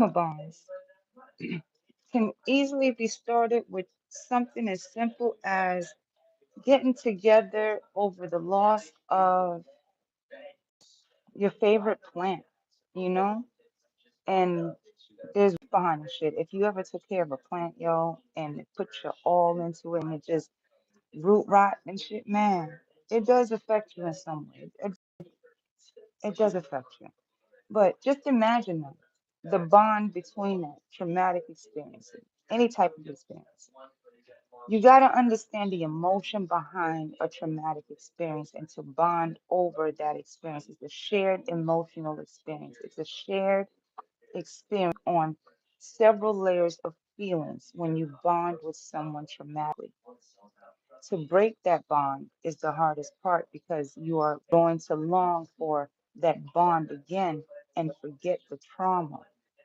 bonds can easily be started with something as simple as getting together over the loss of your favorite plant, you know? And there's behind the shit. If you ever took care of a plant, yo, and put your all into it and it just root rot and shit, man, it does affect you in some way. It does affect you. But just imagine that the bond between that traumatic experience, any type of experience. You got to understand the emotion behind a traumatic experience and to bond over that experience. It's a shared emotional experience. It's a shared experience on several layers of feelings when you bond with someone traumatically. To break that bond is the hardest part because you are going to long for that bond again and forget the trauma,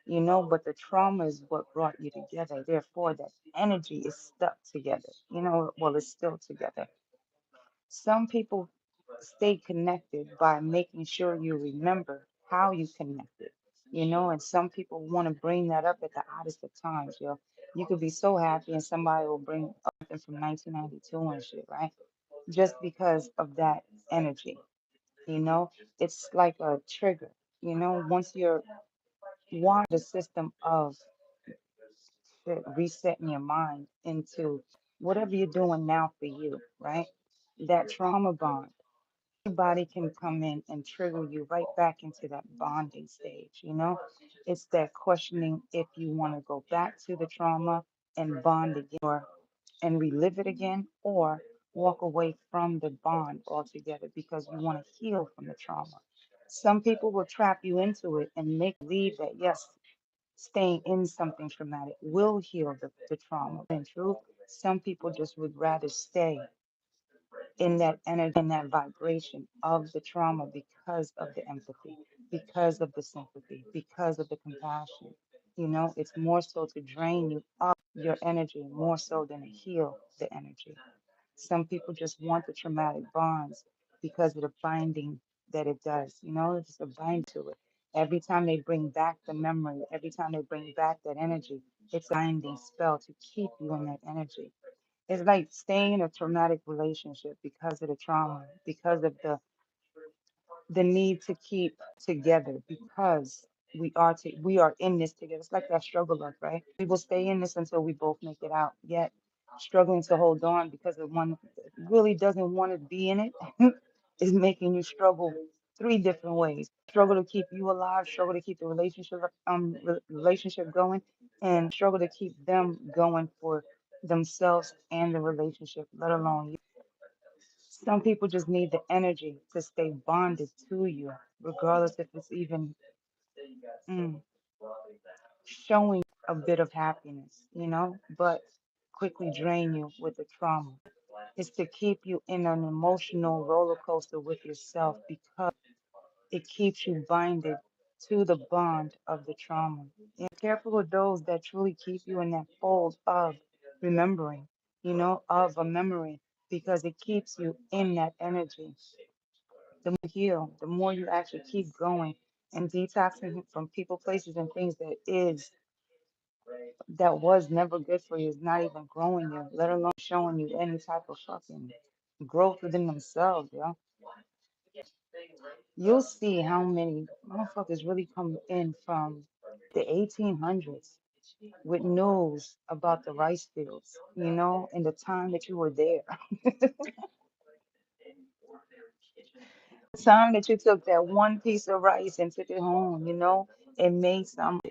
but the trauma is what brought you together. Therefore, that energy is stuck together, well, it's still together. Some people stay connected by making sure you remember how you connected, and some people want to bring that up at the oddest of times, yo. You could be so happy and somebody will bring up something from 1992 and shit, right? Just because of that energy, you know? It's like a trigger, once you're wired the system of shit, resetting your mind into whatever you're doing now for you, right? That trauma bond. Anybody can come in and trigger you right back into that bonding stage, It's that questioning if you want to go back to the trauma and bond again and relive it again or walk away from the bond altogether because you want to heal from the trauma. Some people will trap you into it and make believe that yes, staying in something traumatic will heal the trauma. In truth, some people just would rather stay in that energy, in that vibration of the trauma because of the empathy, because of the sympathy, because of the compassion. It's more so to drain you of your energy, more so than to heal the energy. Some people just want the traumatic bonds because of the binding that it does. It's just a bind to it. Every time they bring back the memory, every time they bring back that energy, it's a binding spell to keep you in that energy. It's like staying in a traumatic relationship because of the trauma, because of the need to keep together, because we are in this together. It's like that struggle of, right? We will stay in this until we both make it out. Yet struggling to hold on because the one that really doesn't want to be in it is making you struggle three different ways. Struggle to keep you alive, struggle to keep the relationship going, and struggle to keep them going for themselves and the relationship, let alone you. Some people just need the energy to stay bonded to you, regardless if it's even mm, showing a bit of happiness, but quickly drain you with the trauma. Is to keep you in an emotional roller coaster with yourself because it keeps you binded to the bond of the trauma. And careful of those that truly keep you in that fold of remembering, of a memory, because it keeps you in that energy. The more you heal, the more you actually keep going and detoxing from people, places, and things that was never good for you, is not even growing you, let alone showing you any type of fucking growth within themselves, yo. You'll see how many motherfuckers really come in from the 1800s with news about the rice fields, in the time that you were there. The time that you took that one piece of rice and took it home, and made some.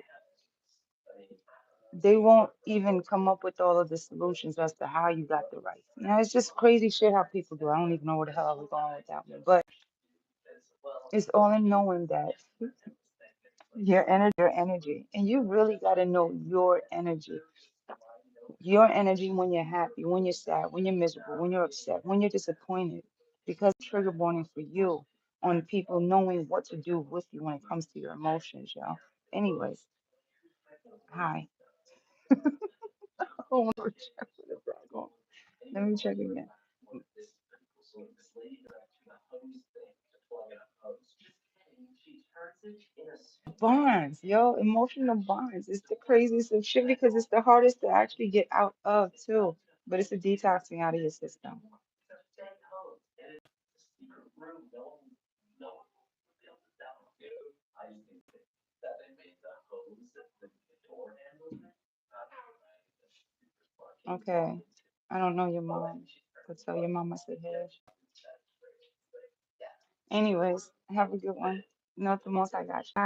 They won't even come up with all of the solutions as to how you got the rice. It's just crazy shit how people do. I don't even know where the hell I was going with that one, but it's all in knowing that your energy, and you really got to know your energy when you're happy, when you're sad, when you're miserable, when you're upset, when you're disappointed, because trigger warning for you on people knowing what to do with you when it comes to your emotions, y'all. Anyways, hi. Oh, let me check for the back on. Let me check again. Bonds, yo, emotional bonds. It's the craziest of shit because it's the hardest to actually get out of too. But it's a detoxing out of your system. Okay. I don't know your mom, but tell your mom I said hey. Anyways, have a good one. Nothing else I got you.